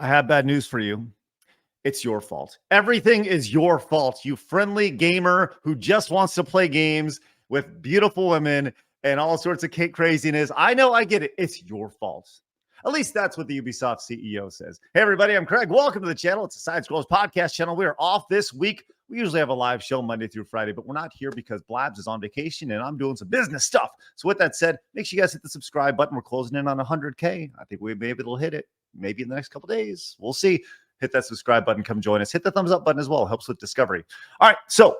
I have bad news for you. It's your fault. Everything is your fault, you friendly gamer who just wants to play games with beautiful women and all sorts of craziness. I know, I get it. It's your fault. At least that's what the Ubisoft CEO says. Hey, everybody, I'm Craig. Welcome to the channel. It's a Side Scrolls podcast channel. We are off this week. We usually have a live show Monday through Friday, but we're not here because Blabs is on vacation and I'm doing some business stuff. So with that said, make sure you guys hit the subscribe button. We're closing in on 100K. I think we maybe it'll hit it maybe in the next couple days. We'll see. Hit that subscribe button. Come join us. Hit the thumbs up button as well. Helps with discovery. All right. So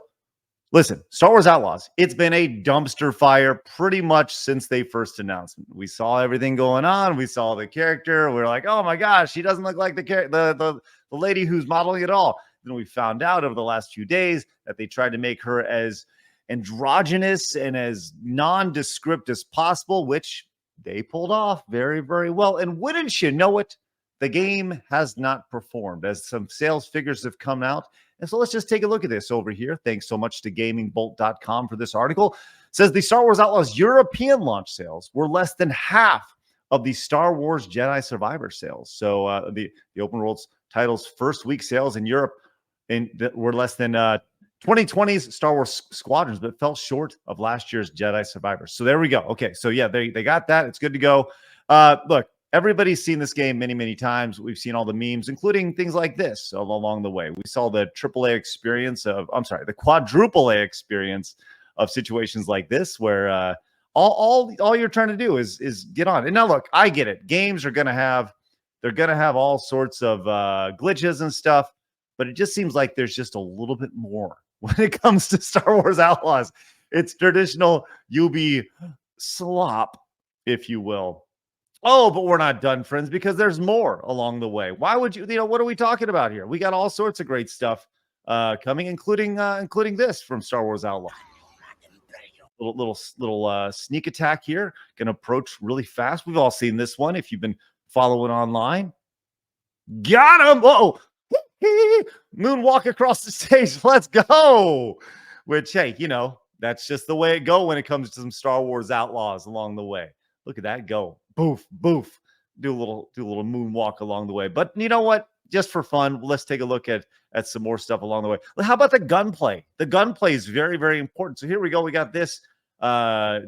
listen, Star Wars Outlaws. It's been a dumpster fire pretty much since they first announced. We saw everything going on. We saw the character. We were like, oh my gosh, she doesn't look like the lady who's modeling it all. Then we found out over the last few days that they tried to make her as androgynous and as nondescript as possible, which they pulled off very, very well. And wouldn't you know it, the game has not performed as some sales figures have come out. And so let's just take a look at this over here. Thanks so much to gamingbolt.com for this article. It says the Star Wars Outlaws European launch sales were less than half of the Star Wars Jedi Survivor sales. So the open world title's first week sales in Europe were less than 2020's Star Wars Squadrons, but fell short of last year's Jedi Survivor. So there we go. Okay, so yeah, they got that. It's good to go. Look, everybody's seen this game many, many times. We've seen all the memes, including things like this along the way. We saw the the quadruple A experience of situations like this, where all you're trying to do is get on. And now, look, I get it. Games are gonna have all sorts of glitches and stuff, but it just seems like there's just a little bit more when it comes to Star Wars Outlaws. It's traditional Ubi slop, if you will. Oh, but we're not done, friends, because there's more along the way. Why would you what are we talking about here? We got all sorts of great stuff coming, including this from Star Wars Outlaws. Little sneak attack here. Gonna approach really fast. We've all seen this one if you've been following online. Got him! Oh, moonwalk across the stage. Let's go. Which, hey, that's just the way it go when it comes to some Star Wars Outlaws along the way. Look at that go. Boof, boof. Do a little moonwalk along the way. But you know what? Just for fun, let's take a look at some more stuff along the way. How about the gunplay? The gunplay is very, very important. So here we go. We got this.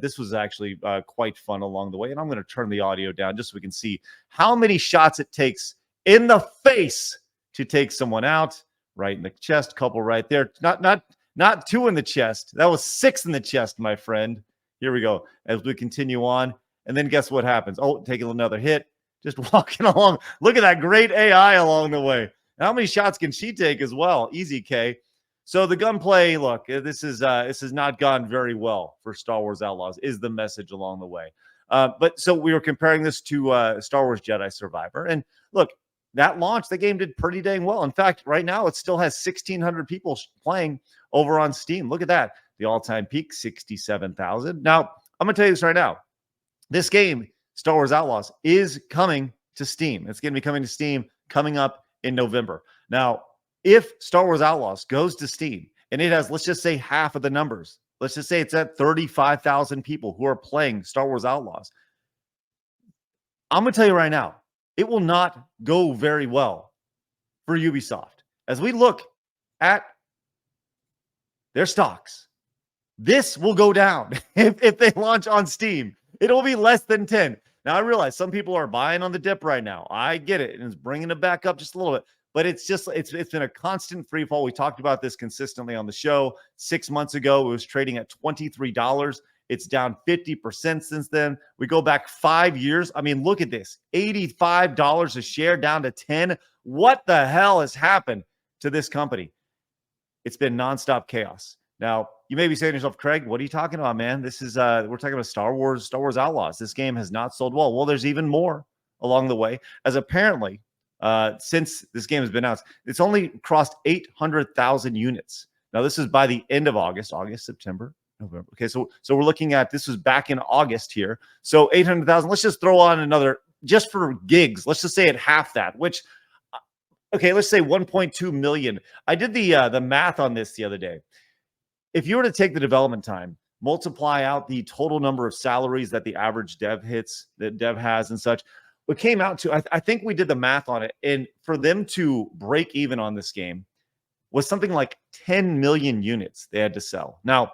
This was actually quite fun along the way. And I'm going to turn the audio down just so we can see how many shots it takes in the face to take someone out. Right in the chest, couple right there. Not 2 in the chest. That was 6 in the chest, my friend. Here we go. As we continue on. And then guess what happens? Oh, taking another hit. Just walking along. Look at that great AI along the way. How many shots can she take as well? Easy, K. So the gunplay, look, this has not gone very well for Star Wars Outlaws, is the message along the way. But so we were comparing this to Star Wars Jedi Survivor. And look, that launch, the game did pretty dang well. In fact, right now it still has 1,600 people playing over on Steam. Look at that. The all-time peak, 67,000. Now, I'm going to tell you this right now. This game, Star Wars Outlaws, is coming to Steam. It's going to be coming to Steam coming up in November. Now, if Star Wars Outlaws goes to Steam and it has, let's just say, half of the numbers, let's just say it's at 35,000 people who are playing Star Wars Outlaws, I'm going to tell you right now, it will not go very well for Ubisoft. As we look at their stocks, this will go down if they launch on Steam. It'll be less than 10. Now, I realize some people are buying on the dip right now. I get it. And it's bringing it back up just a little bit. But it's been a constant free fall. We talked about this consistently on the show. 6 months ago, it was trading at $23. It's down 50% since then. We go back 5 years. I mean, look at this. $85 a share down to 10. What the hell has happened to this company? It's been nonstop chaos. Now, you may be saying to yourself, Craig, what are you talking about, man? This is we're talking about Star Wars Outlaws. This game has not sold well. Well, there's even more along the way, as apparently since this game has been announced, it's only crossed 800,000 units. Now, this is by the end of August, September, November. Okay, so we're looking at, this was back in August here. So 800,000. Let's just throw on another, just for gigs. Let's just say at half that, which, okay, let's say 1.2 million. I did the math on this the other day. If you were to take the development time, multiply out the total number of salaries that the average dev has and such, What came out to, I think we did the math on it, and for them to break even on this game was something like 10 million units they had to sell. Now,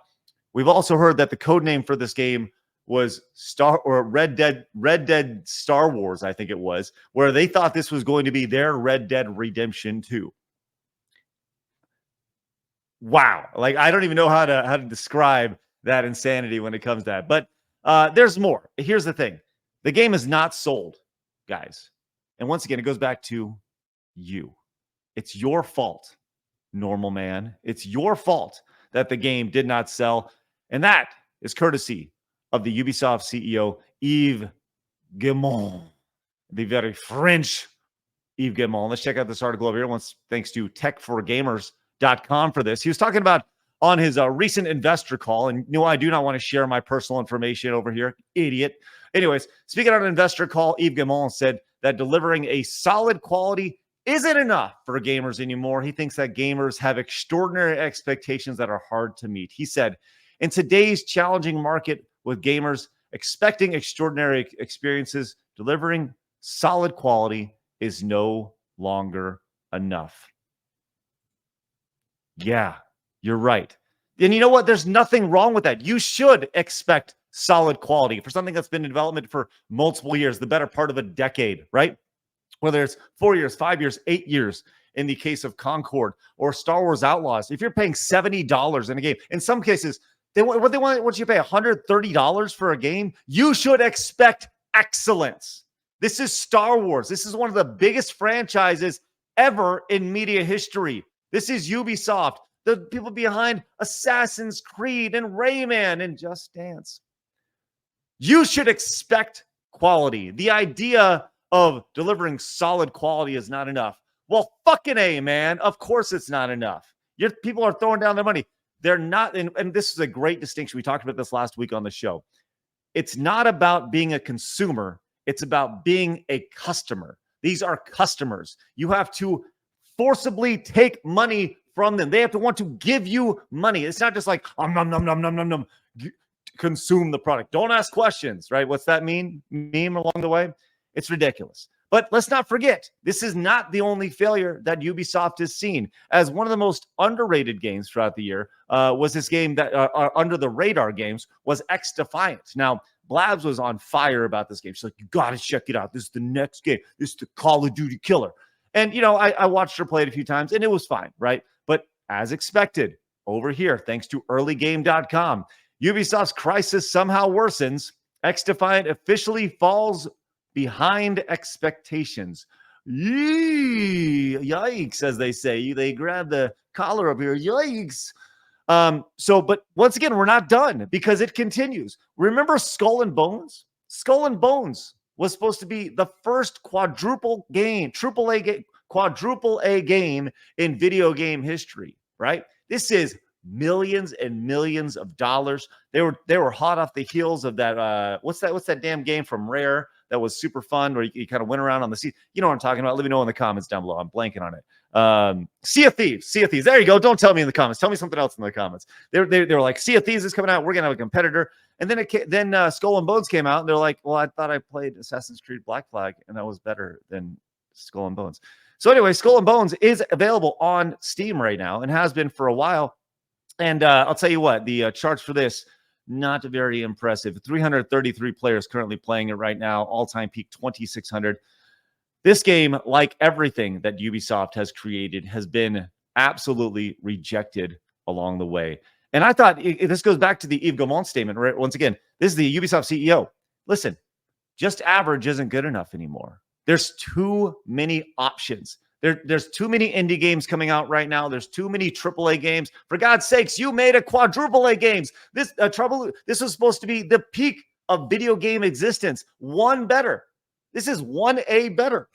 we've also heard that the code name for this game was Red Dead Star Wars, I think it was, where they thought this was going to be their Red Dead Redemption 2. Wow. Like, I don't even know how to describe that insanity when it comes to that. But there's more. Here's the thing. The game is not sold, guys. And once again, it goes back to you. It's your fault, normal man. It's your fault that the game did not sell. And that is courtesy of the Ubisoft CEO, Yves Guillemot, the very French Yves Guillemot. Let's check out this article over here. Thanks to tech4gamers.com for this. He was talking about on his recent investor call, and no, I do not want to share my personal information over here, idiot. Anyways, speaking on an investor call, Yves Guillemot said that delivering a solid quality isn't enough for gamers anymore. He thinks that gamers have extraordinary expectations that are hard to meet. He said, in today's challenging market with gamers expecting extraordinary experiences, delivering solid quality is no longer enough. Yeah, you're right. And you know what? There's nothing wrong with that. You should expect solid quality for something that's been in development for multiple years, the better part of a decade, right? Whether it's 4 years, 5 years, 8 years in the case of Concord or Star Wars Outlaws. If you're paying $70 in a game, in some cases, what you pay $130 for a game, you should expect excellence. This is Star Wars. This is one of the biggest franchises ever in media history. This is Ubisoft, the people behind Assassin's Creed and Rayman and Just Dance. You should expect quality. The idea of delivering solid quality is not enough. Well, fucking A, man. Of course it's not enough. People are throwing down their money. They're not, and this is a great distinction. We talked about this last week on the show. It's not about being a consumer. It's about being a customer. These are customers. You have to forcibly take money from them. They have to want to give you money. It's not just like, consume the product. Don't ask questions, right? What's that meme along the way? It's ridiculous. But let's not forget, this is not the only failure that Ubisoft has seen. As one of the most underrated games throughout the year was this game that under the radar games was Defiant. Now, Blabs was on fire about this game. She's like, you got to check it out. This is the next game. This is the Call of Duty killer. And, you know, I watched her play it a few times, and it was fine, right? But as expected, over here, thanks to earlygame.com, Ubisoft's crisis somehow worsens. Defiant officially falls behind expectations. Yikes, as they say. They grab the collar up here. Yikes. But once again, we're not done because it continues. Remember Skull and Bones? Skull and Bones was supposed to be the first quadruple A game in video game history, right? This is millions and millions of dollars. They were hot off the heels of that. What's that damn game from Rare that was super fun where you kind of went around on the sea? You know what I'm talking about? Let me know in the comments down below. I'm blanking on it. Sea of Thieves. There you go. Don't tell me in the comments. Tell me something else in the comments. They were like, Sea of Thieves is coming out. We're gonna have a competitor. And then Skull and Bones came out, and they're like, well, I thought I played Assassin's Creed Black Flag, and that was better than Skull and Bones. So anyway, Skull and Bones is available on Steam right now and has been for a while. And I'll tell you what, the charts for this, not very impressive. 333 players currently playing it right now. All-time peak 2,600. This game, like everything that Ubisoft has created, has been absolutely rejected along the way. And I thought this goes back to the Yves Guillemot statement. Right? Once again, this is the Ubisoft CEO. Listen, just average isn't good enough anymore. There's too many options. There's too many indie games coming out right now. There's too many AAA games. For God's sakes, you made a quadruple A games. This was supposed to be the peak of video game existence. One better. This is 1A better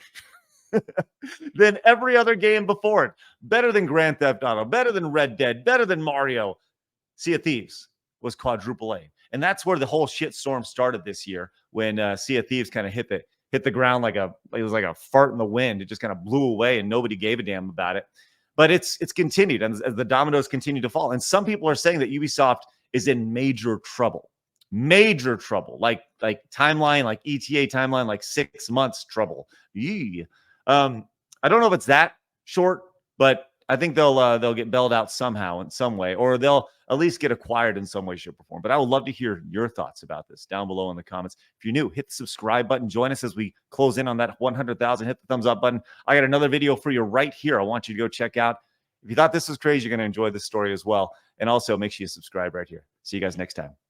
than every other game before it. Better than Grand Theft Auto. Better than Red Dead. Better than Mario. Sea of Thieves was quadruple A. And that's where the whole shitstorm started this year when Sea of Thieves kind of hit the ground it was like a fart in the wind. It just kind of blew away and nobody gave a damn about it. But it's continued, and as the dominoes continue to fall. And some people are saying that Ubisoft is in major trouble. major trouble, like timeline, like ETA timeline, like 6 months trouble. Yee. I don't know if it's that short, but I think they'll get bailed out somehow in some way, or they'll at least get acquired in some way, shape, or form. But I would love to hear your thoughts about this down below in the comments. If you're new, hit the subscribe button. Join us as we close in on that 100,000. Hit the thumbs up button. I got another video for you right here. I want you to go check out. If you thought this was crazy, you're going to enjoy this story as well. And also make sure you subscribe right here. See you guys next time.